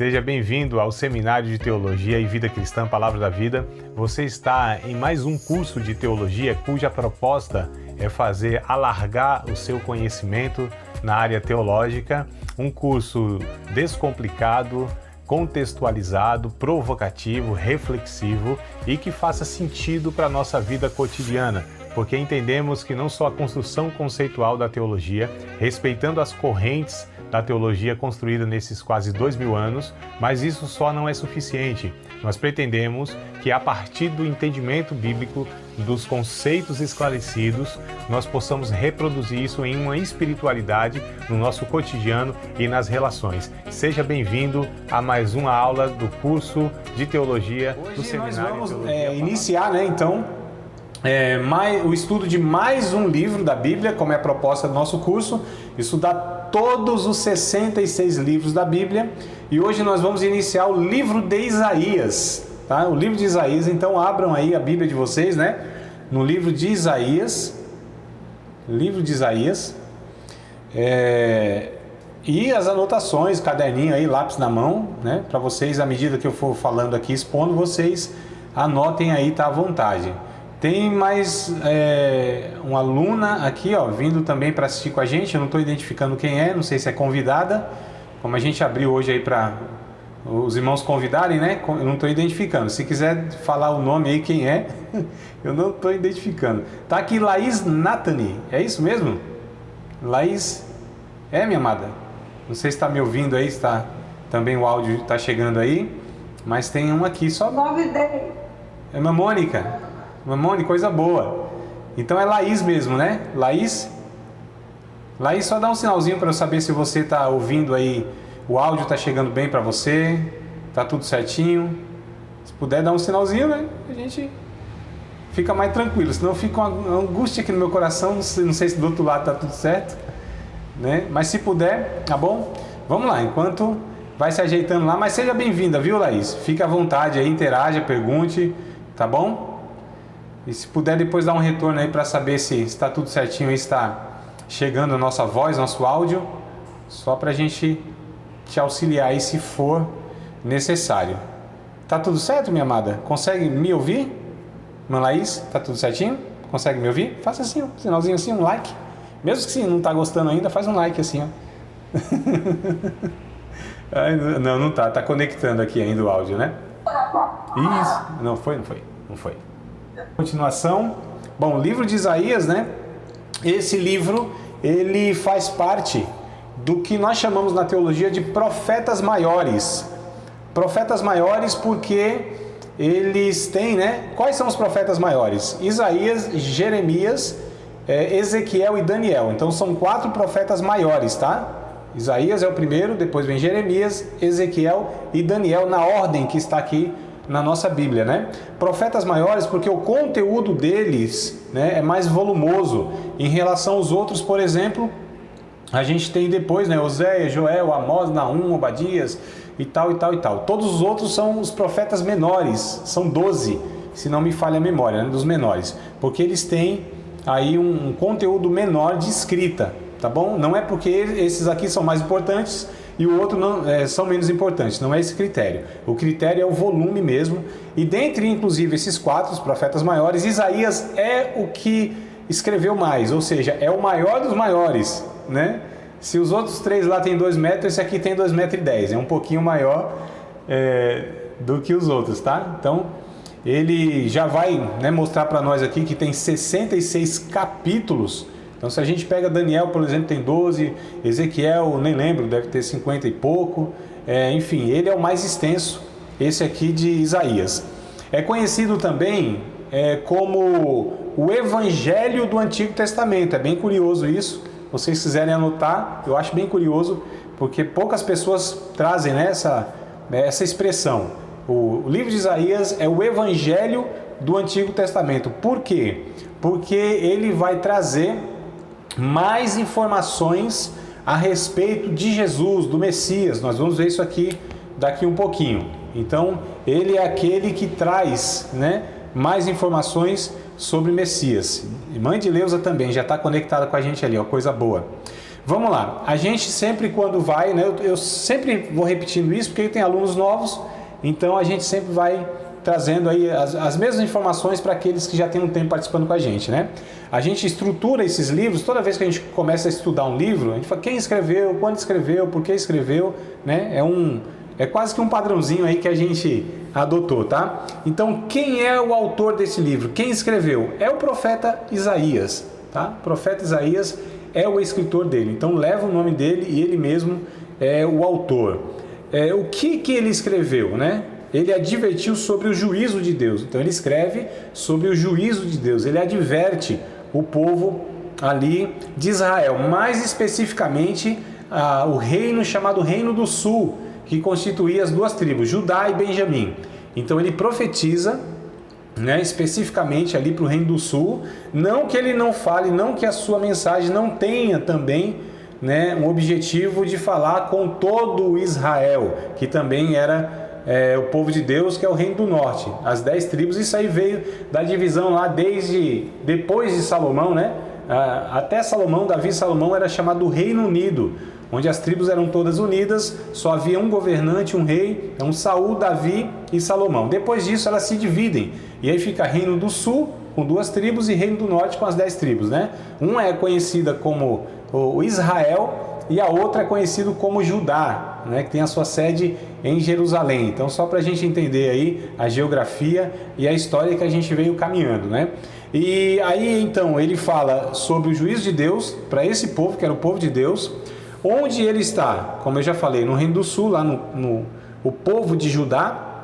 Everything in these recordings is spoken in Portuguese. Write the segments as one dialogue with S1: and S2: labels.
S1: Seja bem-vindo ao Seminário de Teologia e Vida Cristã Palavra da Vida. Você está em mais um curso de teologia cuja proposta é fazer alargar o seu conhecimento na área teológica, um curso descomplicado, contextualizado, provocativo, reflexivo e que faça sentido para a nossa vida cotidiana, porque entendemos que não só a construção conceitual da teologia, respeitando as correntes da teologia construída nesses quase 2000 anos, mas isso só não é suficiente. Nós pretendemos que a partir do entendimento bíblico, dos conceitos esclarecidos, nós possamos reproduzir isso em uma espiritualidade no nosso cotidiano e nas relações. Seja bem-vindo a mais uma aula do curso de teologia do Seminário.
S2: Hoje nós vamos iniciar, então, o estudo de mais um livro da Bíblia, como é a proposta do nosso curso, estudar todos os 66 livros da Bíblia, e hoje nós vamos iniciar o livro de Isaías, tá? O livro de Isaías. Então abram aí a Bíblia de vocês, no livro de Isaías, e as anotações, caderninho aí, lápis na mão, para vocês, à medida que eu for falando aqui, expondo, vocês anotem aí, tá à vontade. Tem mais uma aluna aqui, vindo também para assistir com a gente. Eu não estou identificando quem é, não sei se é convidada. Como a gente abriu hoje aí para os irmãos convidarem, eu não estou identificando. Se quiser falar o nome aí, quem é, eu não estou identificando. Tá aqui Laís Nathani, é isso mesmo? Laís, minha amada? Não sei se está me ouvindo aí, está também o áudio está chegando aí, mas tem um aqui só.
S3: Convidei.
S2: É uma Mônica. Mamone, coisa boa. Então é Laís mesmo, Laís? Laís, só dá um sinalzinho para eu saber se você está ouvindo aí, o áudio está chegando bem para você, tá tudo certinho. Se puder dar um sinalzinho, a gente fica mais tranquilo, senão fica uma angústia aqui no meu coração, não sei se do outro lado tá tudo certo, Mas se puder, tá bom? Vamos lá, enquanto vai se ajeitando lá, mas seja bem-vinda, viu, Laís? Fique à vontade aí, interaja, pergunte, tá bom? E se puder depois dar um retorno aí para saber se está tudo certinho aí, está chegando a nossa voz, nosso áudio, só para a gente te auxiliar aí se for necessário. Tá tudo certo, minha amada? Consegue me ouvir? Irmã Laís, tá tudo certinho? Consegue me ouvir? Faça assim, um sinalzinho assim, um like. Mesmo que se não tá gostando ainda, faz um like assim, Não tá conectando aqui ainda o áudio, Isso, não foi. Continuação. Bom, o livro de Isaías, Esse livro, ele faz parte do que nós chamamos na teologia de profetas maiores. Profetas maiores porque eles têm, Quais são os profetas maiores? Isaías, Jeremias, Ezequiel e Daniel. Então são 4 profetas maiores, tá? Isaías é o primeiro, depois vem Jeremias, Ezequiel e Daniel, na ordem que está aqui na nossa Bíblia, Profetas maiores porque o conteúdo deles, é mais volumoso em relação aos outros. Por exemplo, a gente tem depois, Oséias, Joel, Amós, Naum, Obadias e tal. Todos os outros são os profetas menores, são 12, se não me falha a memória, dos menores, porque eles têm aí um conteúdo menor de escrita, tá bom? Não é porque esses aqui são mais importantes e o outro são menos importantes, não é esse critério. O critério é o volume mesmo. E dentre, inclusive, esses 4, os profetas maiores, Isaías é o que escreveu mais, ou seja, é o maior dos maiores, Se os outros 3 lá têm 2 metros, esse aqui tem 2,10 metros, é um pouquinho maior do que os outros, tá? Então, ele já vai mostrar para nós aqui que tem 66 capítulos. Então, se a gente pega Daniel, por exemplo, tem 12, Ezequiel, nem lembro, deve ter 50 e pouco. Enfim, ele é o mais extenso, esse aqui de Isaías. É conhecido também como o Evangelho do Antigo Testamento. É bem curioso isso. Se vocês quiserem anotar, eu acho bem curioso, porque poucas pessoas trazem essa expressão. O livro de Isaías é o Evangelho do Antigo Testamento. Por quê? Porque ele vai trazer mais informações a respeito de Jesus, do Messias. Nós vamos ver isso aqui daqui um pouquinho. Então, ele é aquele que traz mais informações sobre Messias. Mãe de Leusa também já está conectada com a gente ali, coisa boa. Vamos lá, a gente sempre quando vai, né, eu sempre vou repetindo isso porque tem alunos novos, então a gente sempre vai trazendo aí as mesmas informações para aqueles que já têm um tempo participando com a gente, né? A gente estrutura esses livros, toda vez que a gente começa a estudar um livro, a gente fala quem escreveu, quando escreveu, por que escreveu, né? É quase que um padrãozinho aí que a gente adotou, tá? Então, quem é o autor desse livro? Quem escreveu? É o profeta Isaías, tá? O profeta Isaías é o escritor dele, então leva o nome dele e ele mesmo é o autor. O que ele escreveu, né? Ele advertiu sobre o juízo de Deus. Então ele escreve sobre o juízo de Deus. Ele adverte o povo ali de Israel, mais especificamente o reino chamado Reino do Sul, que constituía as duas tribos, Judá e Benjamim. Então ele profetiza, né, especificamente ali para o Reino do Sul, não que ele não fale, não que a sua mensagem não tenha também, né, um objetivo de falar com todo Israel, que também era o povo de Deus, que é o Reino do Norte, as 10 tribos. Isso aí veio da divisão lá desde depois de Salomão, né? Até Salomão, Davi e Salomão era chamado Reino Unido, onde as tribos eram todas unidas, só havia um governante, um rei, então Saul, Davi e Salomão. Depois disso elas se dividem, e aí fica Reino do Sul com 2 tribos e Reino do Norte com as 10 tribos, né? Uma é conhecida como o Israel e a outra é conhecida como Judá, né? Que tem a sua sede em Jerusalém. Então só para a gente entender aí a geografia e a história que a gente veio caminhando, né? E aí então ele fala sobre o juízo de Deus para esse povo, que era o povo de Deus. Onde ele está, como eu já falei, no Reino do Sul, lá o povo de Judá.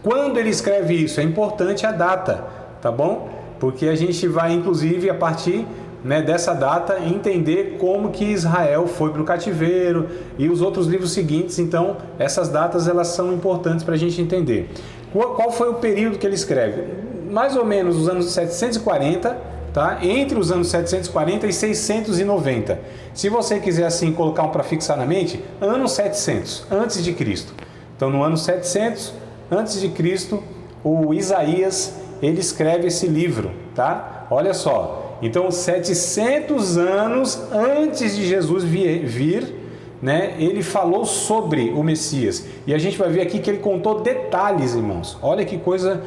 S2: Quando ele escreve isso, é importante a data, tá bom? Porque a gente vai, inclusive, a partir, né, dessa data, entender como que Israel foi para o cativeiro e os outros livros seguintes. Então, essas datas elas são importantes para a gente entender. Qual foi o período que ele escreve? Mais ou menos os anos 740, tá? Entre os anos 740 e 690. Se você quiser assim colocar um para fixar na mente, ano 700 antes de Cristo. Então no ano 700 antes de Cristo, o Isaías, ele escreve esse livro, tá? Olha só. Então 700 anos antes de Jesus vir, né, ele falou sobre o Messias. E a gente vai ver aqui que ele contou detalhes, irmãos. Olha que coisa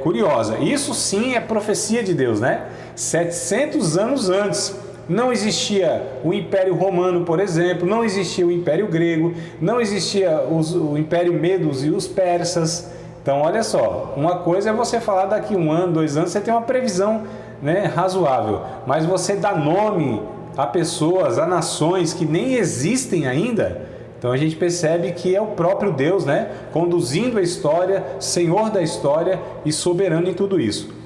S2: curiosa. Isso sim é profecia de Deus, né? 700 anos antes não existia o Império Romano, por exemplo, não existia o Império Grego, não existia o Império Medos e os persas. Então olha só, uma coisa é você falar daqui 1 ano, 2 anos, você tem uma previsão, né, razoável, mas você dá nome a pessoas, a nações que nem existem ainda. Então a gente percebe que é o próprio Deus, né, conduzindo a história, Senhor da história e soberano em tudo isso.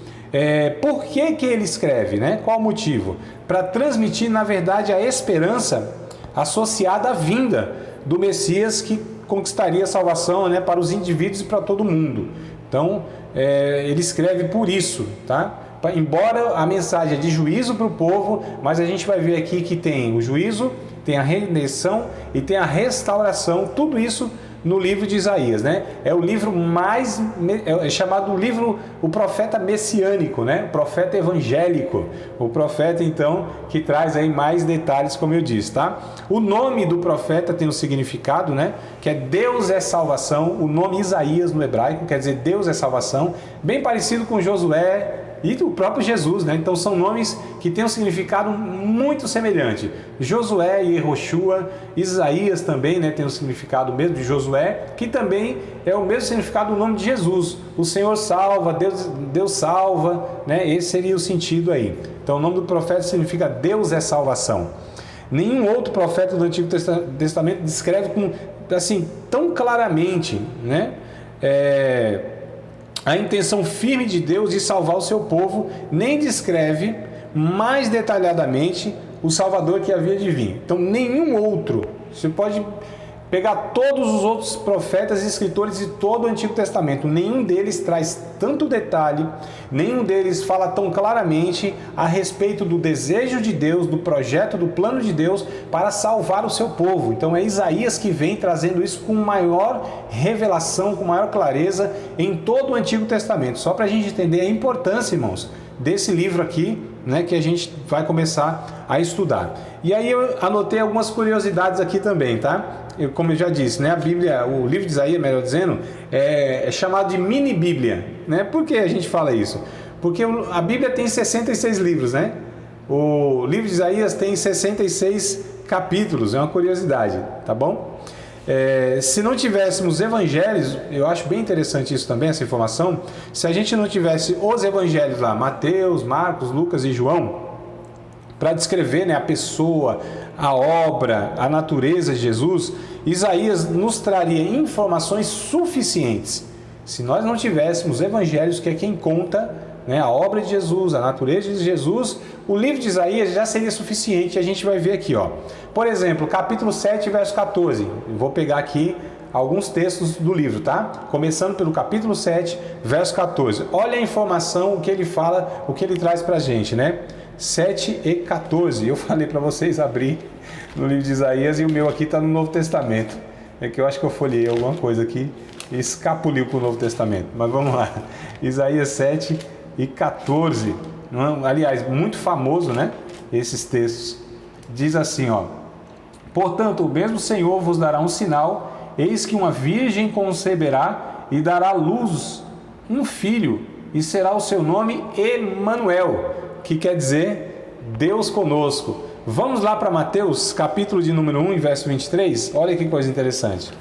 S2: Por que ele escreve, né? Qual o motivo? Para transmitir, na verdade, a esperança associada à vinda do Messias, que conquistaria a salvação, né, para os indivíduos e para todo mundo. Então ele escreve por isso, tá? Embora a mensagem é de juízo para o povo, mas a gente vai ver aqui que tem o juízo, tem a redenção e tem a restauração, tudo isso no livro de Isaías, né? É o livro mais, é chamado o livro, o profeta messiânico, né? O profeta evangélico, o profeta então que traz aí mais detalhes, como eu disse, tá? O nome do profeta tem um significado, né? Que é Deus é salvação. O nome Isaías no hebraico quer dizer Deus é salvação, bem parecido com Josué e o próprio Jesus, né? Então são nomes que têm um significado muito semelhante. Josué e Yehoshua, Isaías também, né, tem um significado mesmo de Josué, que também é o mesmo significado do nome de Jesus. O Senhor salva, Deus salva, né? Esse seria o sentido aí. Então o nome do profeta significa Deus é salvação. Nenhum outro profeta do Antigo Testamento descreve assim tão claramente, né, a intenção firme de Deus de salvar o seu povo, nem descreve mais detalhadamente o Salvador que havia de vir. Então nenhum outro, você pode pegar todos os outros profetas e escritores de todo o Antigo Testamento, nenhum deles traz tanto detalhe, nenhum deles fala tão claramente a respeito do desejo de Deus, do projeto, do plano de Deus para salvar o seu povo. Então é Isaías que vem trazendo isso com maior revelação, com maior clareza em todo o Antigo Testamento. Só para a gente entender a importância, irmãos, desse livro aqui, né, que a gente vai começar a estudar. E aí eu anotei algumas curiosidades aqui também, tá? Como eu já disse, né, a Bíblia, o livro de Isaías, melhor dizendo, é chamado de mini-bíblia, né? Por que a gente fala isso? Porque a Bíblia tem 66 livros, né? O livro de Isaías tem 66 capítulos, é uma curiosidade, tá bom? Se não tivéssemos evangelhos, eu acho bem interessante isso também, essa informação, se a gente não tivesse os evangelhos lá, Mateus, Marcos, Lucas e João, para descrever, né, a pessoa, a obra, a natureza de Jesus, Isaías nos traria informações suficientes. Se nós não tivéssemos evangelhos, que é quem conta, né, a obra de Jesus, a natureza de Jesus, o livro de Isaías já seria suficiente. A gente vai ver aqui, ó. Por exemplo, capítulo 7, verso 14. Eu vou pegar aqui alguns textos do livro, tá? Começando pelo capítulo 7, verso 14. Olha a informação, o que ele fala, o que ele traz pra gente, né? 7 e 14. Eu falei para vocês abrir no livro de Isaías e o meu aqui está no Novo Testamento. É que eu acho que eu folhei alguma coisa aqui e escapuliu para o Novo Testamento. Mas vamos lá. Isaías 7 e 14. Aliás, muito famoso, né? Esses textos. Diz assim, ó. Portanto, o mesmo Senhor vos dará um sinal. Eis que uma virgem conceberá e dará à luz um filho. E será o seu nome Emanuel, que quer dizer Deus conosco. Vamos lá para Mateus, capítulo de número 1, verso 23. Olha que coisa interessante.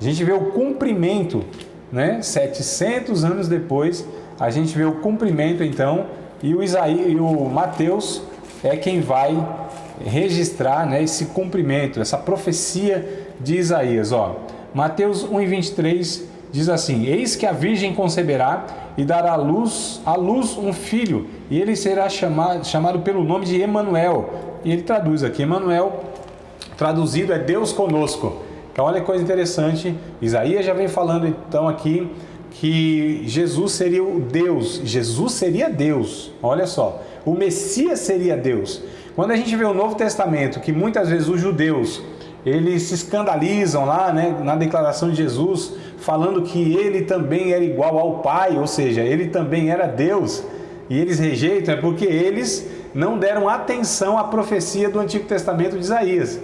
S2: A gente vê o cumprimento, né? 700 anos depois, a gente vê o cumprimento, então, e o Mateus é quem vai registrar, né, esse cumprimento, essa profecia de Isaías. Ó, Mateus 1, 23 diz assim: eis que a virgem conceberá e dará à luz um filho, e ele será chamado pelo nome de Emanuel. E ele traduz aqui, Emanuel, traduzido é Deus conosco. Então olha que coisa interessante, Isaías já vem falando então aqui que Jesus seria o Deus, Jesus seria Deus, olha só, o Messias seria Deus. Quando a gente vê o Novo Testamento, que muitas vezes os judeus, eles se escandalizam lá, né, na declaração de Jesus, falando que ele também era igual ao Pai, ou seja, ele também era Deus, e eles rejeitam, é porque eles não deram atenção à profecia do Antigo Testamento de Isaías,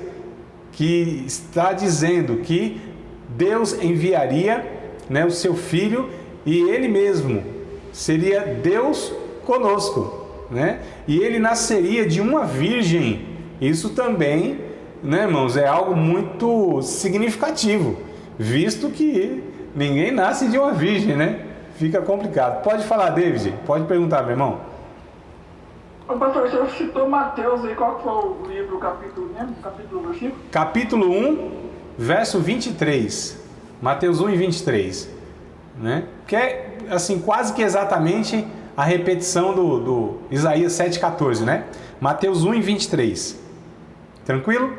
S2: que está dizendo que Deus enviaria, né, o seu Filho, e ele mesmo seria Deus conosco, né? E ele nasceria de uma virgem. Isso também, né, irmãos, é algo muito significativo, visto que ninguém nasce de uma virgem, né? Fica complicado. Pode falar, David, pode perguntar, meu irmão.
S3: Ô, pastor, você citou Mateus aí, qual que foi o livro, o capítulo, né? Capítulo do Chico?
S2: Capítulo 1, verso 23. Mateus 1 e 23. Né? Que é, assim, quase que exatamente a repetição do Isaías 7,14, né? Mateus 1 e 23. Tranquilo?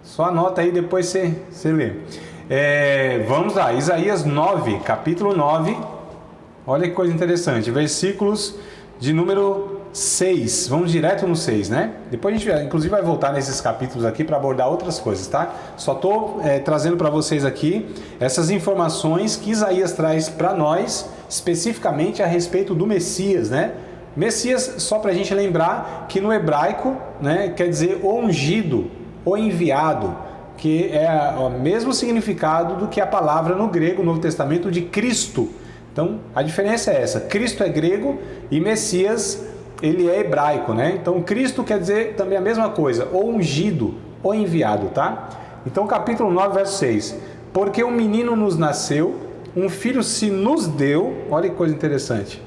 S2: Só anota aí, depois você lê. Vamos lá, Isaías 9, capítulo 9. Olha que coisa interessante. Versículos de número 6. Vamos direto no 6, né? Depois a gente, inclusive, vai voltar nesses capítulos aqui para abordar outras coisas, tá? Só estou trazendo para vocês aqui essas informações que Isaías traz para nós, especificamente a respeito do Messias, né? Messias, só para a gente lembrar que no hebraico, né, quer dizer o ungido, o enviado, que é o mesmo significado do que a palavra no grego, no Novo Testamento, de Cristo. Então, a diferença é essa. Cristo é grego e Messias, ele é hebraico, né? Então, Cristo quer dizer também a mesma coisa, o ungido, o enviado, tá? Então, capítulo 9, verso 6. Porque um menino nos nasceu, um filho se nos deu, olha que coisa interessante.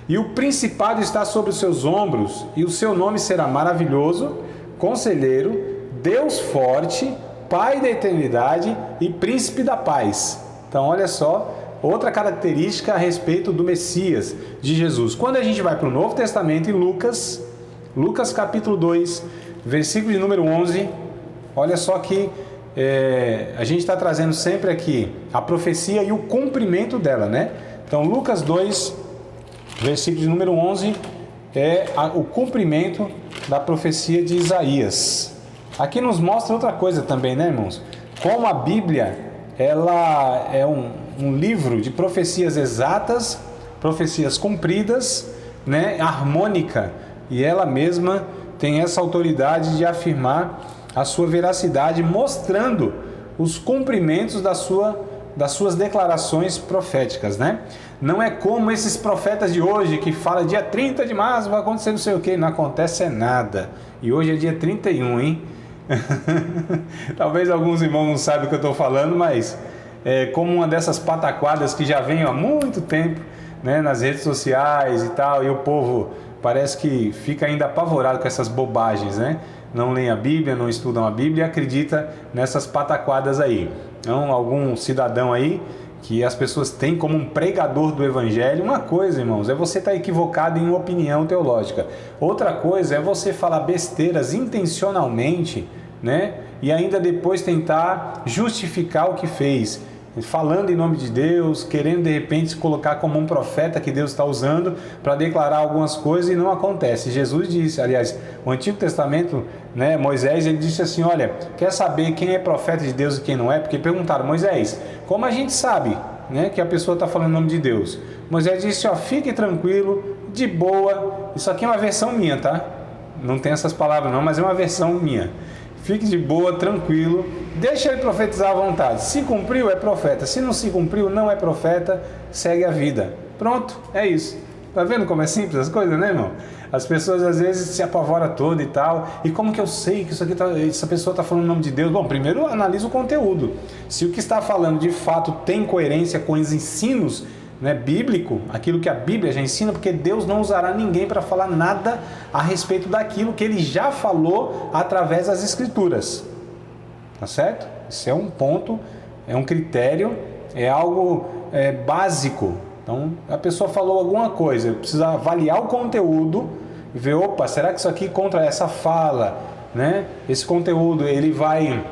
S2: E o principado está sobre os seus ombros, e o seu nome será maravilhoso, conselheiro, Deus forte, Pai da eternidade e príncipe da paz. Então, olha só, outra característica a respeito do Messias, de Jesus. Quando a gente vai para o Novo Testamento, em Lucas capítulo 2, versículo de número 11, olha só que a gente está trazendo sempre aqui a profecia e o cumprimento dela, né? Então, Lucas 2, versículo de número 11, o cumprimento da profecia de Isaías. Aqui nos mostra outra coisa também, né, irmãos? Como a Bíblia, ela é um livro de profecias exatas, profecias cumpridas, né, harmônica, e ela mesma tem essa autoridade de afirmar a sua veracidade, mostrando os cumprimentos das suas declarações proféticas, né? Não é como esses profetas de hoje que falam dia 30 de março vai acontecer não sei o que, não acontece nada. E hoje é dia 31, hein? Talvez alguns irmãos não saibam o que eu estou falando, mas como uma dessas pataquadas que já vem há muito tempo, né, nas redes sociais e tal, e o povo parece que fica ainda apavorado com essas bobagens, né? Não leem a Bíblia, não estudam a Bíblia e acredita nessas pataquadas aí. Então, algum cidadão aí que as pessoas têm como um pregador do Evangelho, uma coisa, irmãos, é você estar equivocado em uma opinião teológica. Outra coisa é você falar besteiras intencionalmente, né? E ainda depois tentar justificar o que fez, falando em nome de Deus, querendo de repente se colocar como um profeta que Deus está usando para declarar algumas coisas e não acontece. Jesus disse, aliás, o Antigo Testamento, né, Moisés, ele disse assim, olha, quer saber quem é profeta de Deus e quem não é? Porque perguntaram, Moisés, como a gente sabe, né, que a pessoa está falando em nome de Deus? Moisés disse, ó, fique tranquilo, de boa, isso aqui é uma versão minha, tá? Não tem essas palavras não, mas é uma versão minha. Fique de boa, tranquilo, deixa ele profetizar à vontade. Se cumpriu, é profeta. Se não se cumpriu, não é profeta, segue a vida. Pronto, é isso. Tá vendo como é simples as coisas, né, irmão? As pessoas às vezes se apavoram toda e tal. E como que eu sei que essa pessoa está falando em nome de Deus? Bom, primeiro analisa o conteúdo. Se o que está falando de fato tem coerência com os ensinos, né, bíblico, aquilo que a Bíblia já ensina, porque Deus não usará ninguém para falar nada a respeito daquilo que Ele já falou através das Escrituras, tá certo? Isso é um ponto, é um critério, é algo básico. Então, a pessoa falou alguma coisa, precisa avaliar o conteúdo e ver, opa, será que isso aqui contra essa fala, né? Esse conteúdo, ele vai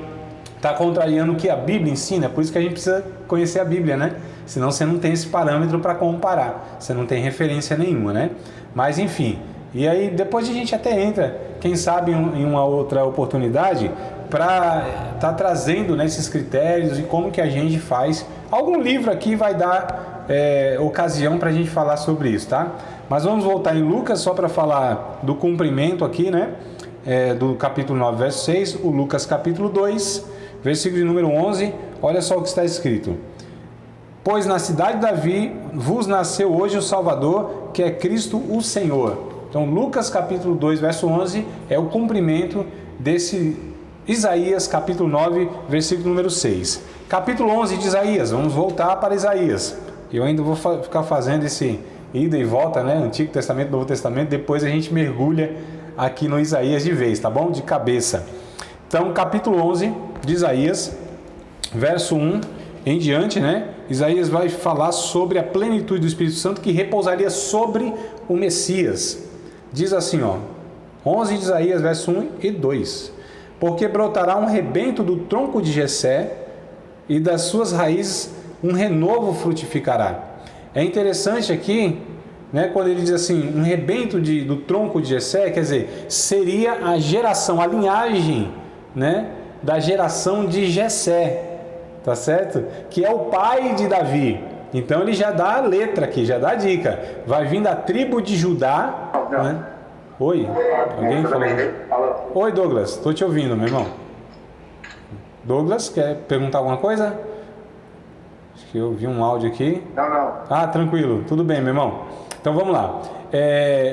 S2: estar contrariando o que a Bíblia ensina, é por isso que a gente precisa conhecer a Bíblia, né? Senão você não tem esse parâmetro para comparar, você não tem referência nenhuma, né? Mas enfim, e aí depois a gente até entra, quem sabe em uma outra oportunidade, para estar trazendo, né, esses critérios e como que a gente faz. Algum livro aqui vai dar ocasião para a gente falar sobre isso, tá? Mas vamos voltar em Lucas só para falar do cumprimento aqui, né? Do capítulo 9, verso 6, o Lucas capítulo 2, versículo de número 11, olha só o que está escrito. Pois na cidade de Davi vos nasceu hoje o Salvador, que é Cristo o Senhor. Então, Lucas capítulo 2, verso 11, é o cumprimento desse Isaías capítulo 9, versículo número 6. Capítulo 11 de Isaías, vamos voltar para Isaías. Eu ainda vou ficar fazendo esse ida e volta, né? Antigo Testamento, Novo Testamento, depois a gente mergulha aqui no Isaías de vez, tá bom? De cabeça. Então, capítulo 11 de Isaías, verso 1 em diante, né? Isaías vai falar sobre a plenitude do Espírito Santo que repousaria sobre o Messias. Diz assim, ó, 11 de Isaías, verso 1 e 2. Porque brotará um rebento do tronco de Jessé e das suas raízes um renovo frutificará. É interessante aqui, né, quando ele diz assim, um rebento do tronco de Jessé, quer dizer, seria a geração, a linhagem, né, da geração de Jessé. Tá certo? Que é o pai de Davi. Então ele já dá a letra aqui, já dá a dica. Vai vir da tribo de Judá, né? Oi? Alguém falou? Oi, Douglas, estou te ouvindo, meu irmão. Douglas, quer perguntar alguma coisa? Acho que eu vi um áudio aqui.
S3: Não.
S2: Ah, tranquilo, tudo bem, meu irmão. Então vamos lá.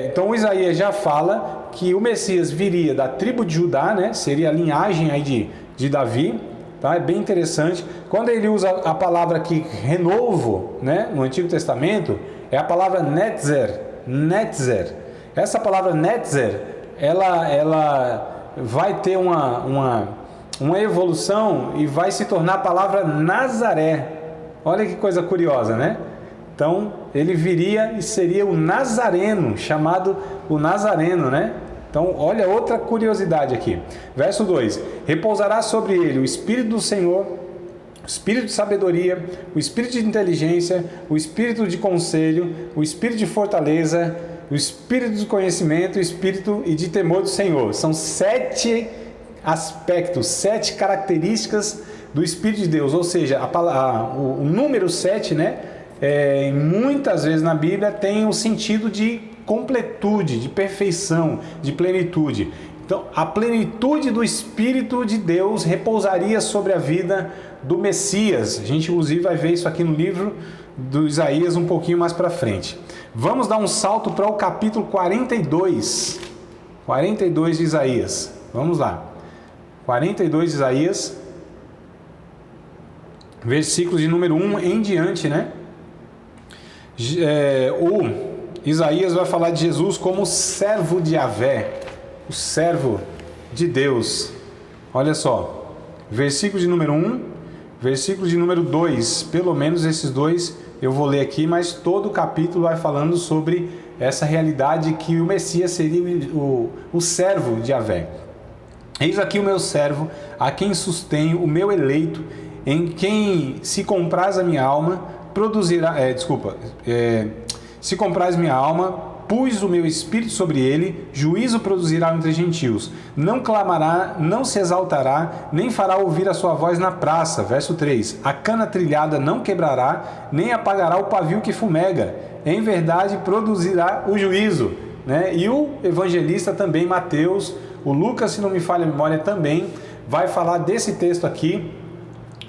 S2: Então o Isaías já fala que o Messias viria da tribo de Judá, né? Seria a linhagem aí de Davi. Tá? É bem interessante. Quando ele usa a palavra aqui, renovo, né? No Antigo Testamento, é a palavra netzer. Essa palavra netzer, ela vai ter uma evolução e vai se tornar a palavra Nazaré. Olha que coisa curiosa, né? Então, ele viria e seria o Nazareno, chamado o Nazareno, né? Então, olha outra curiosidade aqui. Verso 2: repousará sobre ele o Espírito do Senhor, o Espírito de sabedoria, o Espírito de inteligência, o Espírito de conselho, o Espírito de fortaleza, o Espírito de conhecimento, o Espírito e de temor do Senhor. São 7 aspectos, 7 características do Espírito de Deus. Ou seja, o número 7, né, muitas vezes na Bíblia tem o sentido de completude, de perfeição, de plenitude. Então, a plenitude do Espírito de Deus repousaria sobre a vida do Messias. A gente, inclusive, vai ver isso aqui no livro do Isaías um pouquinho mais para frente. Vamos dar um salto para o capítulo 42. 42 de Isaías. Vamos lá. 42 de Isaías, versículos de número 1 em diante, né? O Isaías vai falar de Jesus como servo de Yahvé, o servo de Deus. Olha só, versículo de número 1, versículo de número 2, pelo menos esses dois eu vou ler aqui, mas todo o capítulo vai falando sobre essa realidade que o Messias seria o servo de Yahvé. Eis aqui o meu servo, a quem sustenho, o meu eleito, em quem se compraz a minha alma, produzirá... se compraz minha alma, pus o meu espírito sobre ele, juízo produzirá entre gentios. Não clamará, não se exaltará, nem fará ouvir a sua voz na praça. Verso 3. A cana trilhada não quebrará, nem apagará o pavio que fumega. Em verdade produzirá o juízo. Né? E o evangelista também, Mateus, o Lucas, se não me falha a memória, também vai falar desse texto aqui,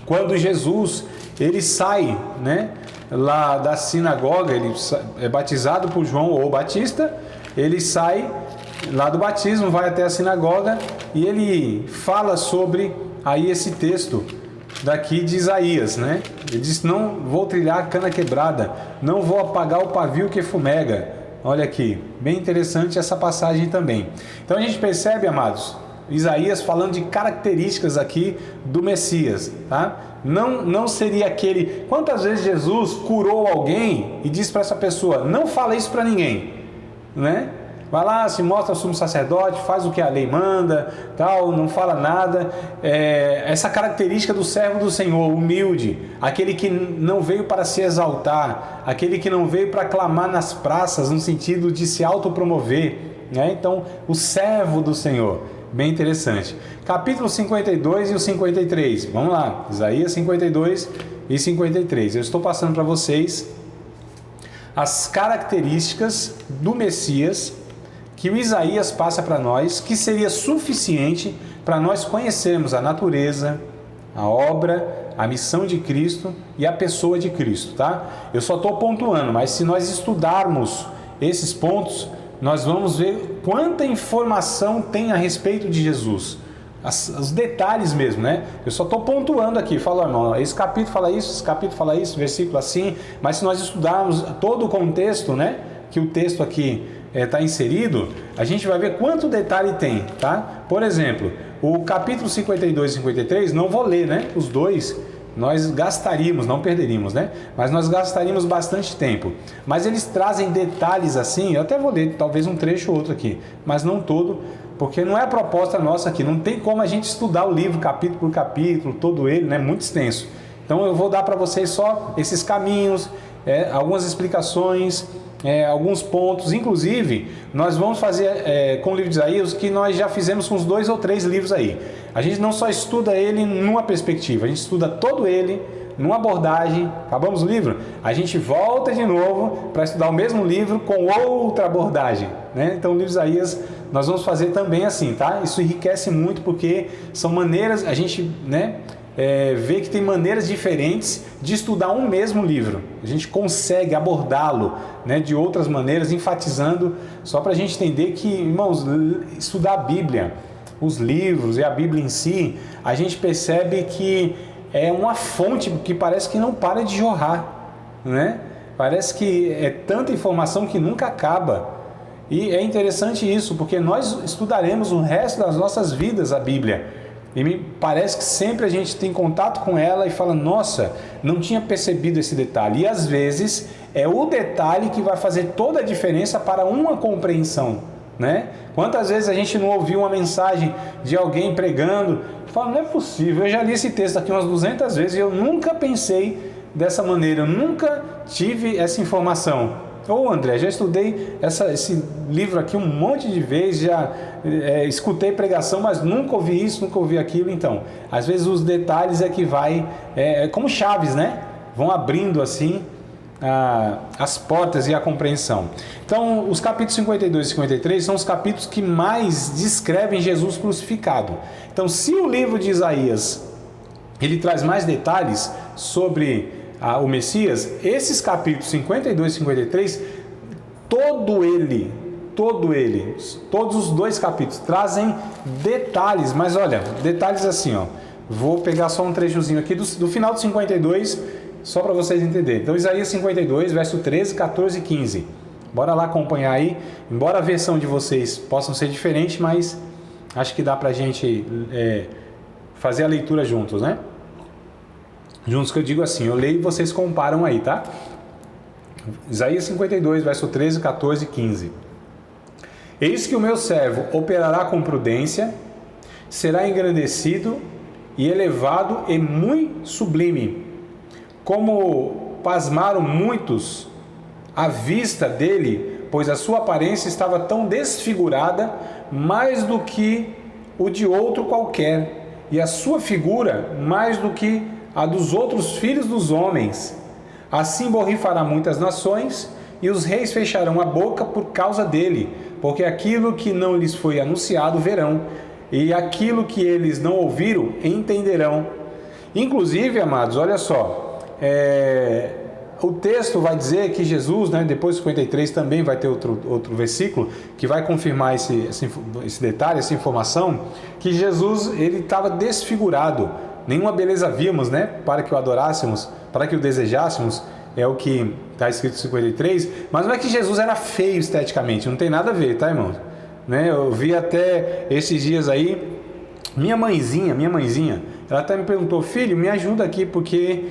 S2: quando Jesus ele sai, né, lá da sinagoga, ele é batizado por João ou Batista, ele sai lá do batismo, vai até a sinagoga e ele fala sobre aí esse texto daqui de Isaías, né? Ele diz: não vou trilhar a cana quebrada, não vou apagar o pavio que fumega. Olha aqui, bem interessante essa passagem também. Então a gente percebe, amados, Isaías falando de características aqui do Messias, tá? Não seria aquele... Quantas vezes Jesus curou alguém e disse para essa pessoa: não fala isso para ninguém, né? Vai lá, se mostra ao sumo sacerdote, faz o que a lei manda, tal, não fala nada. Essa característica do servo do Senhor, humilde, aquele que não veio para se exaltar, aquele que não veio para clamar nas praças, no sentido de se autopromover, né? Então, o servo do Senhor, bem interessante. Capítulo 52 e o 53, vamos lá, Isaías 52 e 53. Eu estou passando para vocês as características do Messias que o Isaías passa para nós, que seria suficiente para nós conhecermos a natureza, a obra, a missão de Cristo e a pessoa de Cristo, tá? Eu só estou pontuando, mas se nós estudarmos esses pontos, nós vamos ver quanta informação tem a respeito de Jesus. Os detalhes mesmo, né? Eu só estou pontuando aqui, falando, irmão, esse capítulo fala isso, esse capítulo fala isso, versículo assim, mas se nós estudarmos todo o contexto, né, que o texto aqui está inserido, a gente vai ver quanto detalhe tem, tá? Por exemplo, o capítulo 52 e 53, não vou ler, né? Os dois, nós gastaríamos, não perderíamos, né? Mas nós gastaríamos bastante tempo. Mas eles trazem detalhes assim, eu até vou ler talvez um trecho ou outro aqui, mas não todo, porque não é a proposta nossa aqui, não tem como a gente estudar o livro capítulo por capítulo, todo ele, né? Muito extenso. Então eu vou dar para vocês só esses caminhos, algumas explicações, alguns pontos. Inclusive, nós vamos fazer com o livro de Isaías o que nós já fizemos com uns 2 ou 3 livros aí. A gente não só estuda ele numa perspectiva, a gente estuda todo ele numa abordagem. Acabamos o livro, a gente volta de novo para estudar o mesmo livro com outra abordagem, né? Então o livro de Isaías nós vamos fazer também assim, tá? Isso enriquece muito porque são maneiras, a gente, né, vê que tem maneiras diferentes de estudar um mesmo livro. A gente consegue abordá-lo, né, de outras maneiras, enfatizando, só para a gente entender que, irmãos, estudar a Bíblia, os livros e a Bíblia em si, a gente percebe que é uma fonte que parece que não para de jorrar, né? Parece que é tanta informação que nunca acaba. E é interessante isso, porque nós estudaremos o resto das nossas vidas a Bíblia. E me parece que sempre a gente tem contato com ela e fala: nossa, não tinha percebido esse detalhe. E às vezes é o detalhe que vai fazer toda a diferença para uma compreensão né? Quantas vezes a gente não ouviu uma mensagem de alguém pregando, fala, não é possível, eu já li esse texto aqui umas 200 vezes e eu nunca pensei dessa maneira, eu nunca tive essa informação. Ou André, já estudei esse livro aqui um monte de vezes, já escutei pregação, mas nunca ouvi isso, nunca ouvi aquilo. Então, às vezes os detalhes é que vai, como chaves, né? Vão abrindo assim as portas e a compreensão. Então, os capítulos 52 e 53 são os capítulos que mais descrevem Jesus crucificado. Então, se o livro de Isaías ele traz mais detalhes sobre o Messias, esses capítulos 52 e 53, todos os dois capítulos trazem detalhes, mas olha, detalhes assim, ó. Vou pegar só um trechozinho aqui do final do 52, só para vocês entenderem. Então, Isaías 52, verso 13, 14 e 15. Bora lá acompanhar aí. Embora a versão de vocês possa ser diferente, mas acho que dá para a gente fazer a leitura juntos, né? Juntos que eu digo assim, eu leio e vocês comparam aí, tá? Isaías 52, verso 13, 14 e 15. Eis que o meu servo operará com prudência, será engrandecido e elevado e muito sublime. Como pasmaram muitos à vista dele, pois a sua aparência estava tão desfigurada, mais do que o de outro qualquer, e a sua figura mais do que a dos outros filhos dos homens. Assim borrifará muitas nações, e os reis fecharão a boca por causa dele, porque aquilo que não lhes foi anunciado verão, e aquilo que eles não ouviram entenderão. Inclusive, amados, olha só, o texto vai dizer que Jesus, né, depois de 53 também vai ter outro versículo que vai confirmar esse detalhe, essa informação, que Jesus ele estava desfigurado, nenhuma beleza víamos, né, para que o adorássemos, para que o desejássemos, é o que está escrito em 53, mas não é que Jesus era feio esteticamente, não tem nada a ver, tá, irmãos? Né, eu vi até esses dias aí, minha mãezinha, ela até me perguntou, filho, me ajuda aqui, porque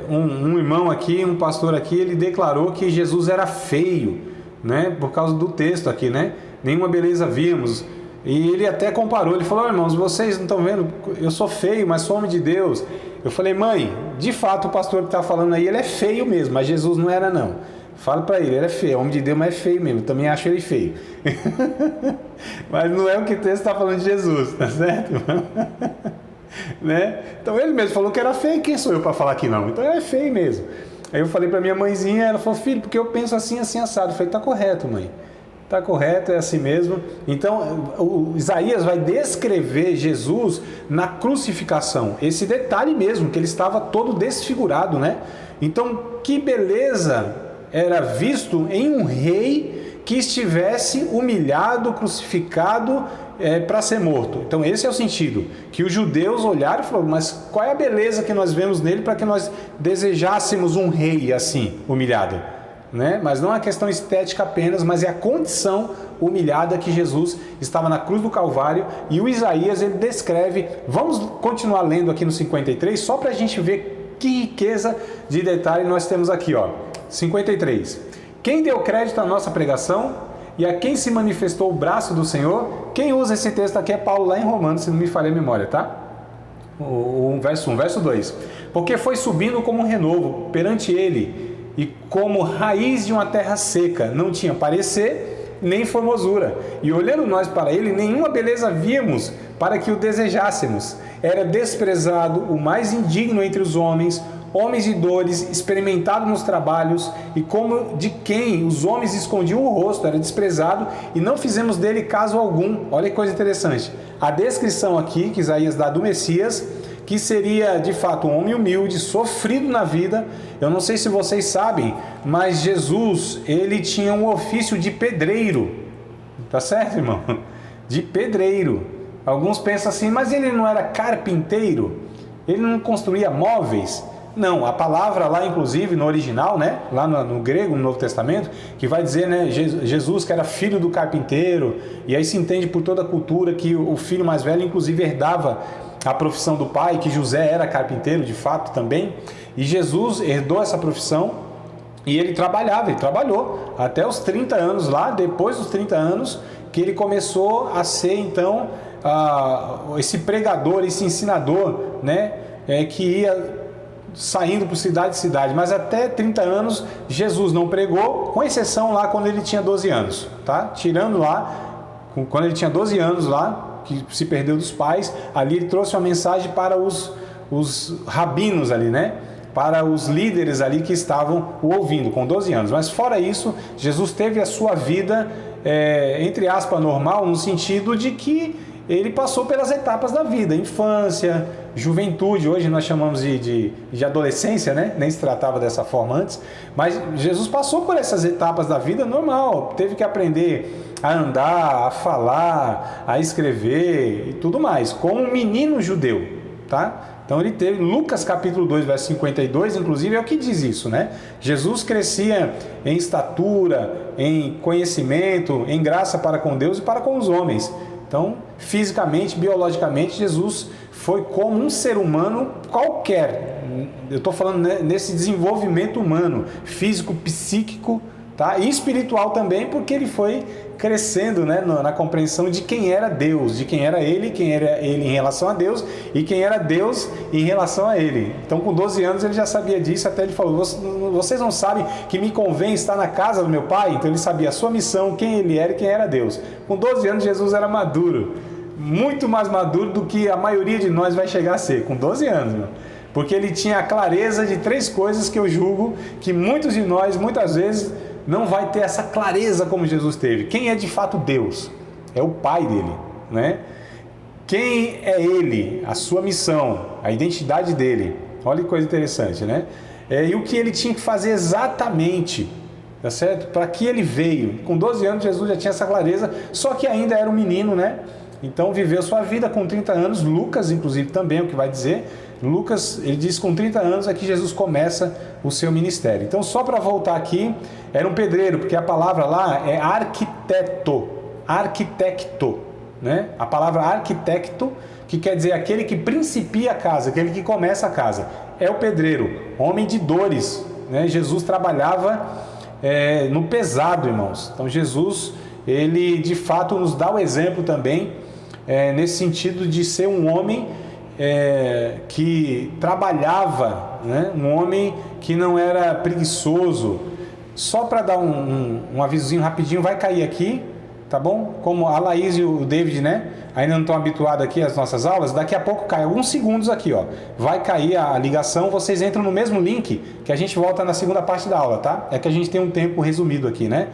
S2: um irmão aqui, um pastor aqui, ele declarou que Jesus era feio, né, por causa do texto aqui, né, nenhuma beleza vimos, e ele até comparou, ele falou, irmãos, vocês não estão vendo, eu sou feio, mas sou homem de Deus. Eu falei, mãe, de fato o pastor que está falando aí, ele é feio mesmo, mas Jesus não era não. Fala para ele é feio, homem de Deus, mas é feio mesmo, eu também acho ele feio. Mas não é o que o texto está falando de Jesus, tá certo? Né? Então ele mesmo falou que era feio, quem sou eu para falar que não? Então ele é feio mesmo. Aí eu falei para minha mãezinha, ela falou, filho, porque eu penso assim, assim, assado. Eu falei, tá correto, mãe. Tá correto, é assim mesmo. Então, o Isaías vai descrever Jesus na crucificação. Esse detalhe mesmo, que ele estava todo desfigurado, né? Então, que beleza era visto em um rei que estivesse humilhado, crucificado para ser morto. Então, esse é o sentido. Que os judeus olharam e falaram, mas qual é a beleza que nós vemos nele para que nós desejássemos um rei assim, humilhado? Né? Mas não é uma questão estética apenas, mas é a condição humilhada que Jesus estava na cruz do Calvário, e o Isaías ele descreve, vamos continuar lendo aqui no 53, só para a gente ver que riqueza de detalhe nós temos aqui, ó. 53. Quem deu crédito à nossa pregação e a quem se manifestou o braço do Senhor? Quem usa esse texto aqui é Paulo lá em Romanos, se não me falha a memória, tá? O verso 1, verso 2. Porque foi subindo como um renovo perante ele, e como raiz de uma terra seca, não tinha parecer nem formosura. E olhando nós para ele, nenhuma beleza víamos para que o desejássemos. Era desprezado, o mais indigno entre os homens, homens de dores, experimentado nos trabalhos, e como de quem os homens escondiam o rosto, era desprezado, e não fizemos dele caso algum. Olha que coisa interessante. A descrição aqui que Isaías dá do Messias, que seria de fato um homem humilde, sofrido na vida. Eu não sei se vocês sabem, mas Jesus, ele tinha um ofício de pedreiro, tá certo, irmão? De pedreiro. Alguns pensam assim, mas ele não era carpinteiro? Ele não construía móveis? Não, a palavra lá, inclusive, no original, né? Lá no grego, no Novo Testamento, que vai dizer, né? Jesus que era filho do carpinteiro, e aí se entende por toda a cultura que o filho mais velho, inclusive, herdava a profissão do pai, que José era carpinteiro de fato também, e Jesus herdou essa profissão, E ele trabalhou até os 30 anos lá, depois dos 30 anos, que ele começou a ser então esse pregador, esse ensinador, né, que ia saindo por cidade em cidade. Mas até 30 anos Jesus não pregou, com exceção lá quando ele tinha 12 anos, tá? Tirando lá, quando ele tinha 12 anos lá, que se perdeu dos pais, ali ele trouxe uma mensagem para os rabinos ali, né? Para os líderes ali que estavam o ouvindo, com 12 anos. Mas fora isso, Jesus teve a sua vida, entre aspas, normal, no sentido de que ele passou pelas etapas da vida, infância, juventude, hoje nós chamamos de adolescência, né? Nem se tratava dessa forma antes, mas Jesus passou por essas etapas da vida normal, teve que aprender a andar, a falar, a escrever e tudo mais, como um menino judeu, tá? Então ele teve, Lucas capítulo 2, verso 52, inclusive é o que diz isso, né? Jesus crescia em estatura, em conhecimento, em graça para com Deus e para com os homens. Então, fisicamente, biologicamente, Jesus foi como um ser humano qualquer. Eu estou falando nesse desenvolvimento humano, físico, psíquico, tá? E espiritual também, porque ele foi crescendo, né, na compreensão de quem era Deus, de quem era ele em relação a Deus e quem era Deus em relação a ele. Então, com 12 anos ele já sabia disso, até ele falou: vocês não sabem que me convém estar na casa do meu pai? Então ele sabia a sua missão, quem ele era e quem era Deus. Com 12 anos Jesus era maduro, muito mais maduro do que a maioria de nós vai chegar a ser, com 12 anos, meu. Porque ele tinha a clareza de 3 coisas que eu julgo que muitos de nós, muitas vezes, não vai ter essa clareza como Jesus teve. Quem é de fato Deus? É o Pai dele, né? Quem é ele? A sua missão, a identidade dele. Olha que coisa interessante, né? E o que ele tinha que fazer exatamente, tá certo? Para que ele veio. Com 12 anos Jesus já tinha essa clareza, só que ainda era um menino, né? Então viveu sua vida com 30 anos. Lucas, inclusive, também é o que vai dizer. Lucas, ele diz com 30 anos é que Jesus começa o seu ministério. Então, só para voltar aqui, era um pedreiro, porque a palavra lá é arquiteto, né? A palavra arquitecto, que quer dizer aquele que principia a casa, aquele que começa a casa, é o pedreiro, homem de dores, né? Jesus trabalhava no pesado, irmãos. Então, Jesus, ele de fato nos dá o exemplo também, nesse sentido de ser um homem que trabalhava, né? Um homem que não era preguiçoso. Só para dar um avisozinho rapidinho, vai cair aqui, tá bom? Como a Laís e o David, né, ainda não estão habituados aqui às nossas aulas, daqui a pouco cai alguns segundos aqui, ó. Vai cair a ligação, vocês entram no mesmo link que a gente volta na segunda parte da aula, tá? É que a gente tem um tempo resumido aqui, né?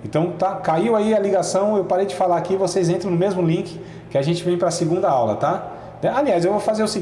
S2: Então, tá, caiu aí a ligação, eu parei de falar aqui, vocês entram no mesmo link que a gente vem para a segunda aula, tá? Aliás, eu vou fazer o seguinte.